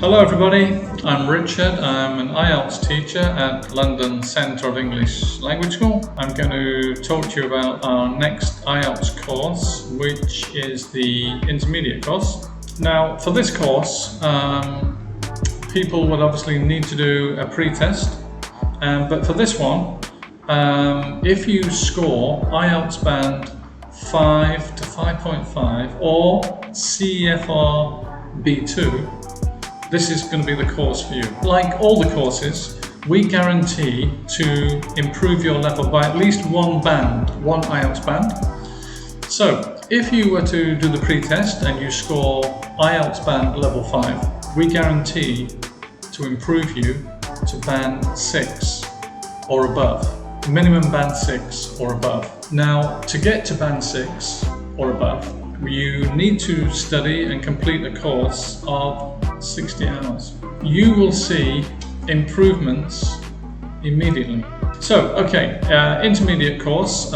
Hello everybody, I'm Richard. I'm an IELTS teacher at London Centre of English Language School. I'm going to talk to you about our next IELTS course, which is the intermediate course. Now, for this course, people will obviously need to do a pre-test, but for this one, if you score IELTS band 5 to 5.5 or CEFR B2, this is going to be the course for you. Like all the courses, we guarantee to improve your level by at least one IELTS band. So, if you were to do the pre-test and you score IELTS band level 5, we guarantee to improve you to band 6 or above. Minimum band 6 or above. Now, to get to band 6 or above, you need to study and complete a course of 60 hours. You will see improvements immediately. So, intermediate course,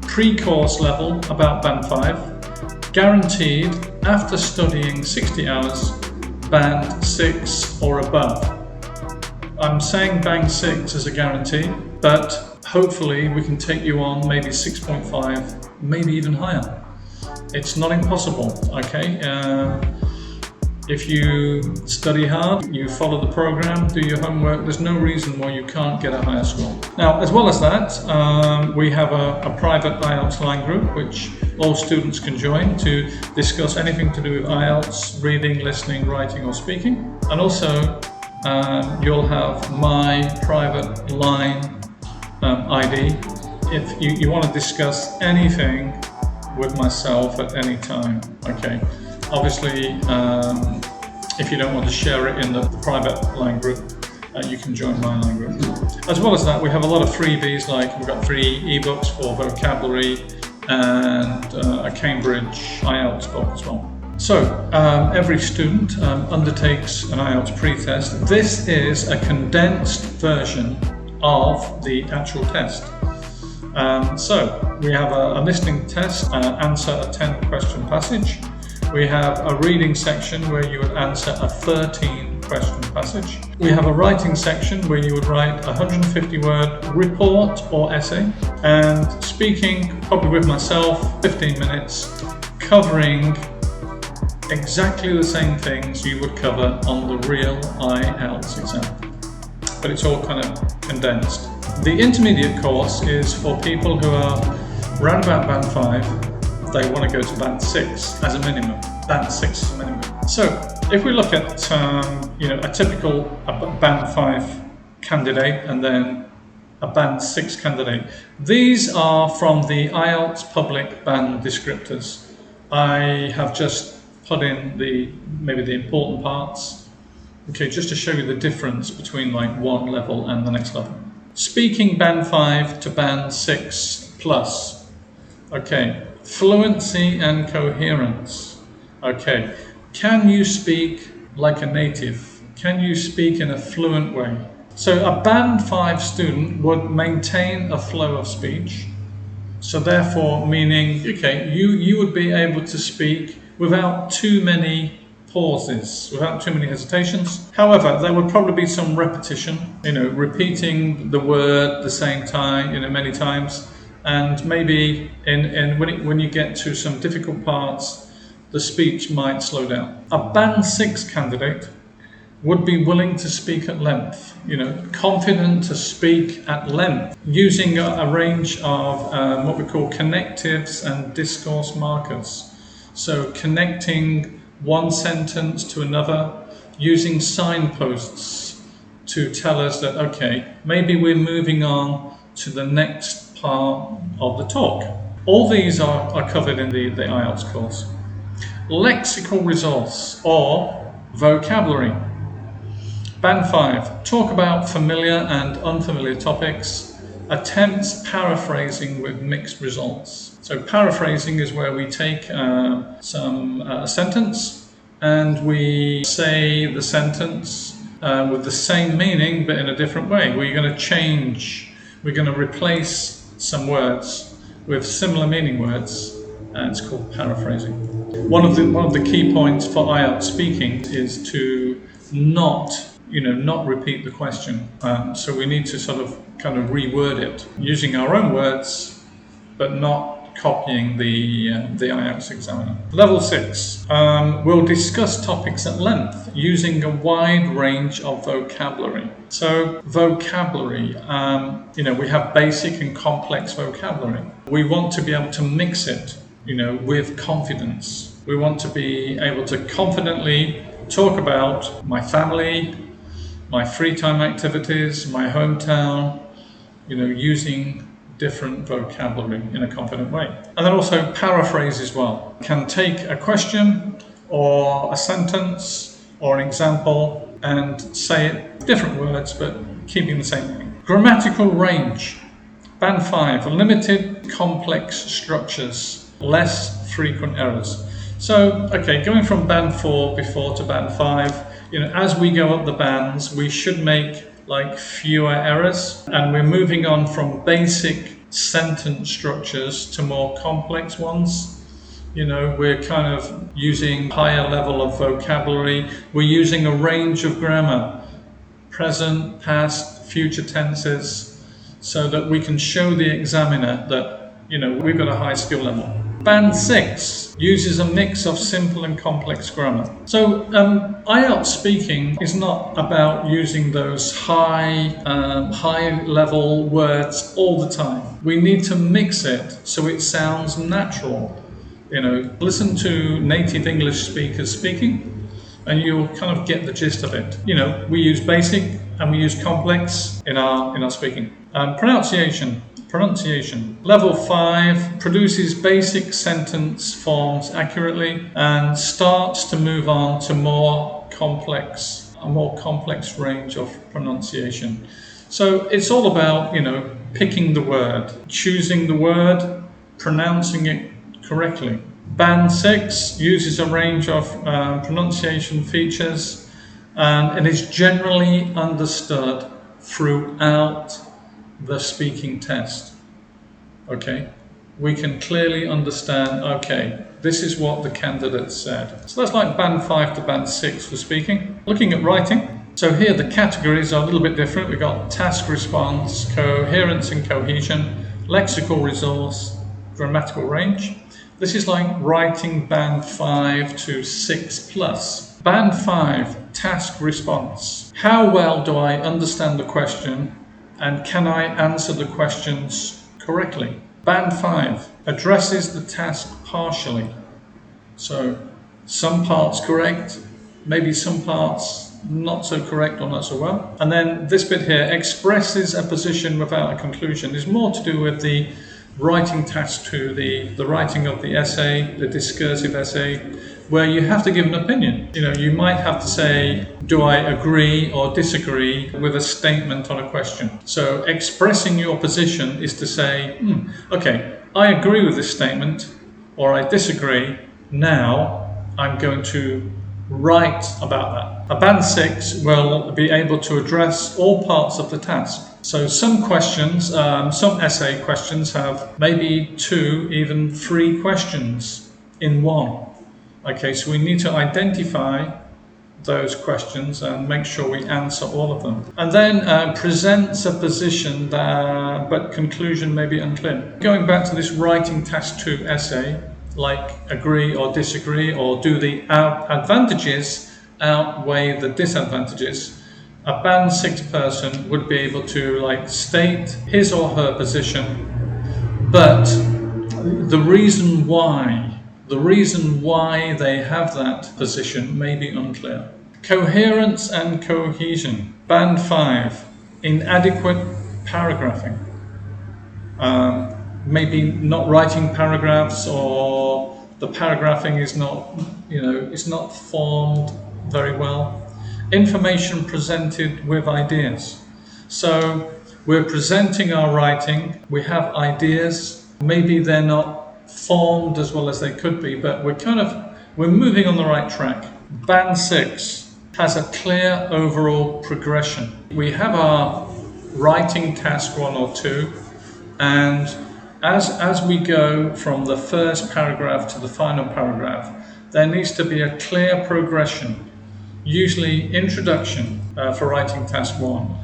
pre-course level about band 5, guaranteed after studying 60 hours, band 6 or above. I'm saying band 6 as a guarantee, but hopefully we can take you on maybe 6.5, maybe even higher. It's not impossible, okay? If you study hard, you follow the program, do your homework, there's no reason why you can't get a higher score. Now, as well as that, we have a private IELTS line group which all students can join to discuss anything to do with IELTS, reading, listening, writing or speaking. And also, you'll have my private line ID if you want to discuss anything with myself at any time, okay? Obviously, if you don't want to share it in the private line group, you can join my line group. As well as that, we have a lot of freebies, like we've got 3 ebooks for vocabulary and a Cambridge IELTS book as well. So, every student undertakes an IELTS pre-test. This is a condensed version of the actual test. So, we have a listening test, answer a 10-question passage. We have a reading section where you would answer a 13-question passage. We have a writing section where you would write a 150-word report or essay. And speaking, probably with myself, 15 minutes, covering exactly the same things you would cover on the real IELTS exam. But it's all kind of condensed. The intermediate course is for people who are round about band 5. They want to go to band 6 as a minimum. Band 6 as a minimum. So, if we look at a typical band 5 candidate and then a band 6 candidate, these are from the IELTS public band descriptors. I have just put in maybe the important parts, okay, just to show you the difference between like one level and the next level. Speaking band 5 to band 6 plus. Okay. Fluency and coherence. Okay. Can you speak like a native? Can you speak in a fluent way? So a band 5 student would maintain a flow of speech. So therefore, meaning, okay, you would be able to speak without too many pauses, without too many hesitations. However, there would probably be some repetition, repeating the word the same time, many times. And maybe when you get to some difficult parts, the speech might slow down. A band 6 candidate would be willing to speak at length, confident to speak at length, using a range of what we call connectives and discourse markers. So connecting one sentence to another, using signposts to tell us that, okay, maybe we're moving on to the next part of the talk. All these are covered in the IELTS course. Lexical resource or vocabulary. Band 5, talk about familiar and unfamiliar topics. Attempts paraphrasing with mixed results. So paraphrasing is where we take a sentence and we say the sentence with the same meaning but in a different way. We're going to change, we're going to replace some words with similar meaning words and it's called paraphrasing. One of the key points for IELTS speaking is to not repeat the question. So we need to sort of kind of reword it using our own words, but not copying the IELTS examiner. Level 6, we'll discuss topics at length using a wide range of vocabulary. So vocabulary, we have basic and complex vocabulary. We want to be able to mix it, with confidence. We want to be able to confidently talk about my family, my free time activities, my hometown, using different vocabulary in a confident way. And then also paraphrase as well. Can take a question or a sentence or an example and say it different words but keeping the same meaning. Grammatical range. Band 5, limited complex structures, less frequent errors. So, going from band 4 before to band 5, as we go up the bands, we should make fewer errors, and we're moving on from basic sentence structures to more complex ones. We're kind of using higher level of vocabulary. We're using a range of grammar, present, past, future tenses, so that we can show the examiner that, we've got a high skill level. Band 6 uses a mix of simple and complex grammar. So IELTS speaking is not about using those high level words all the time. We need to mix it so it sounds natural. Listen to native English speakers speaking and you'll kind of get the gist of it. We use basic and we use complex in our speaking. Pronunciation. Level 5 produces basic sentence forms accurately and starts to move on to a more complex range of pronunciation. So it's all about, picking the word, choosing the word, pronouncing it correctly. Band 6 uses a range of pronunciation features and is generally understood throughout the speaking test. We can clearly understand, this is what the candidate said. So that's like band 5 to band 6 for speaking. Looking at writing, so here the categories are a little bit different. We've got task response, coherence and cohesion, lexical resource, grammatical range. This is like writing band 5 to 6 plus. Band 5, task response. How well do I understand the question and can I answer the questions correctly? Band 5 addresses the task partially. So some parts correct, maybe some parts not so correct or not so well. And then this bit here expresses a position without a conclusion. Is more to do with the writing task 2, the writing of the essay, the discursive essay, where you have to give an opinion. You might have to say, do I agree or disagree with a statement on a question? So expressing your position is to say, I agree with this statement or I disagree. Now I'm going to write about that. A band 6 will be able to address all parts of the task. So some questions, some essay questions have maybe 2, even 3 questions in one. So we need to identify those questions and make sure we answer all of them. And then presents a position but conclusion may be unclear. Going back to this writing task 2 essay, like agree or disagree, or do the advantages outweigh the disadvantages, a band 6 person would be able to state his or her position, but the reason why they have that position may be unclear. Coherence and cohesion. Band 5, inadequate paragraphing. Maybe not writing paragraphs, or the paragraphing is not, it's not formed very well. Information presented with ideas. So we're presenting our writing, we have ideas, maybe they're not formed as well as they could be, but we're moving on the right track. Band 6 has a clear overall progression. We have our writing task 1 or 2, and As we go from the first paragraph to the final paragraph, there needs to be a clear progression, usually introduction for writing task 1,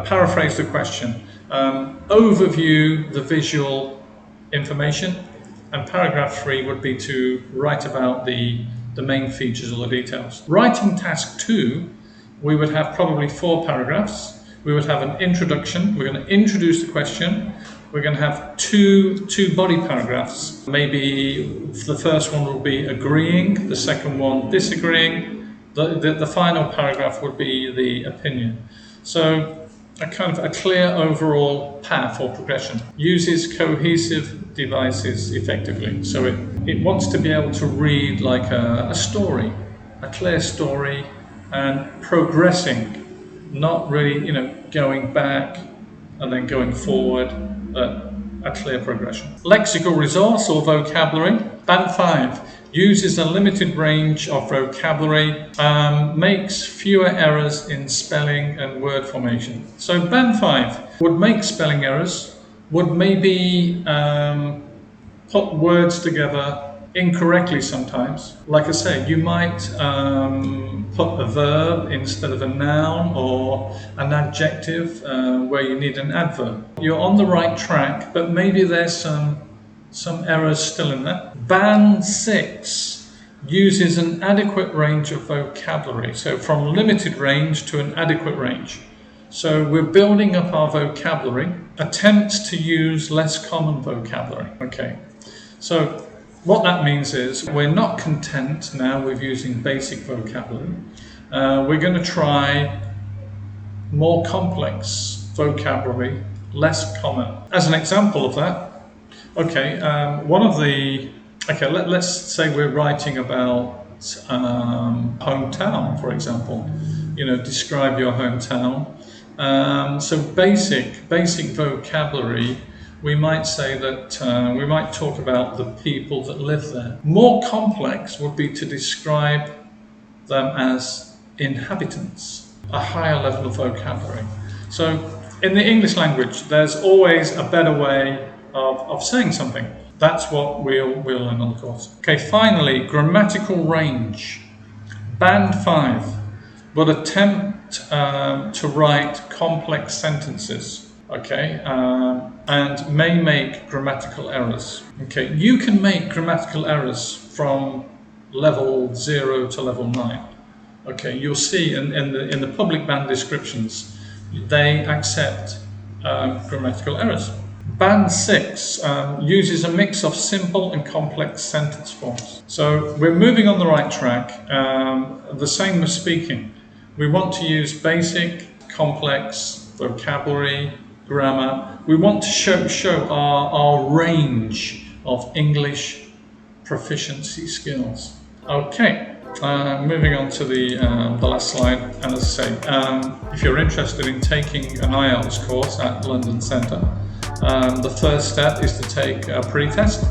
paraphrase the question, overview the visual information, and paragraph 3 would be to write about the main features or the details. Writing task 2, we would have probably 4 paragraphs. We would have an introduction. We're going to introduce the question. We're going to have two body paragraphs. Maybe the first one will be agreeing, the second one disagreeing. The final paragraph would be the opinion. So a kind of a clear overall path or progression. Uses cohesive devices effectively. So it wants to be able to read like a story, a clear story, and progressing. Not really, going back and then going forward, but a clear progression. Lexical resource or vocabulary. Band 5 uses a limited range of vocabulary, makes fewer errors in spelling and word formation. So Band 5 would make spelling errors, would maybe put words together incorrectly sometimes. Like I say, you might put a verb instead of a noun or an adjective where you need an adverb. You're on the right track, but maybe there's some errors still in there. Band 6 uses an adequate range of vocabulary. So from limited range to an adequate range. So we're building up our vocabulary, attempts to use less common vocabulary. Okay, so what that means is we're not content now with using basic vocabulary. We're going to try more complex vocabulary, less common. As an example of that, let's say we're writing about hometown, for example. Describe your hometown. So basic vocabulary. We might say that we might talk about the people that live there. More complex would be to describe them as inhabitants, a higher level of vocabulary. So in the English language, there's always a better way of saying something. That's what we'll learn on the course. Okay, finally, grammatical range. Band 5 will attempt to write complex sentences. And may make grammatical errors. You can make grammatical errors from level 0 to level 9. You'll see in the public band descriptions, they accept grammatical errors. Band 6 uses a mix of simple and complex sentence forms. So we're moving on the right track. The same as speaking. We want to use basic, complex vocabulary, grammar. We want to show our range of English proficiency skills. Moving on to the last slide. And as I say, if you're interested in taking an IELTS course at London Centre, the first step is to take a pre-test.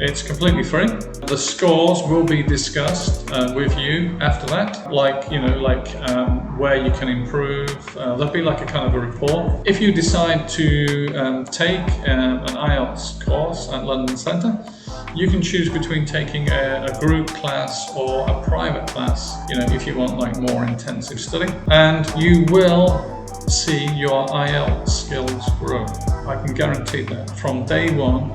It's completely free. The scores will be discussed with you after that, where you can improve. There'll be like a kind of a report. If you decide to take an IELTS course at London Centre, you can choose between taking a group class or a private class, if you want like more intensive study. And you will see your IELTS skills grow. I can guarantee that. From day one,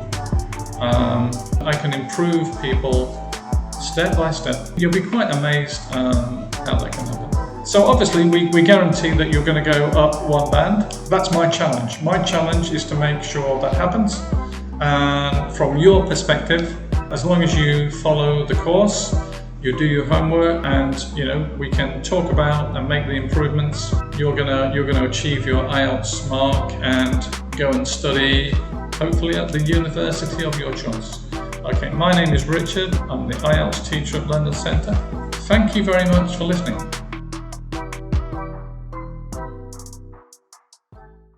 I can improve people step by step. You'll be quite amazed how that can happen. So obviously we guarantee that you're going to go up one band. That's my challenge. My challenge is to make sure that happens. And from your perspective, as long as you follow the course, you do your homework, and we can talk about and make the improvements, you're gonna achieve your IELTS mark and go and study, hopefully at the university of your choice. My name is Richard. I'm the IELTS teacher at London Centre. Thank you very much for listening.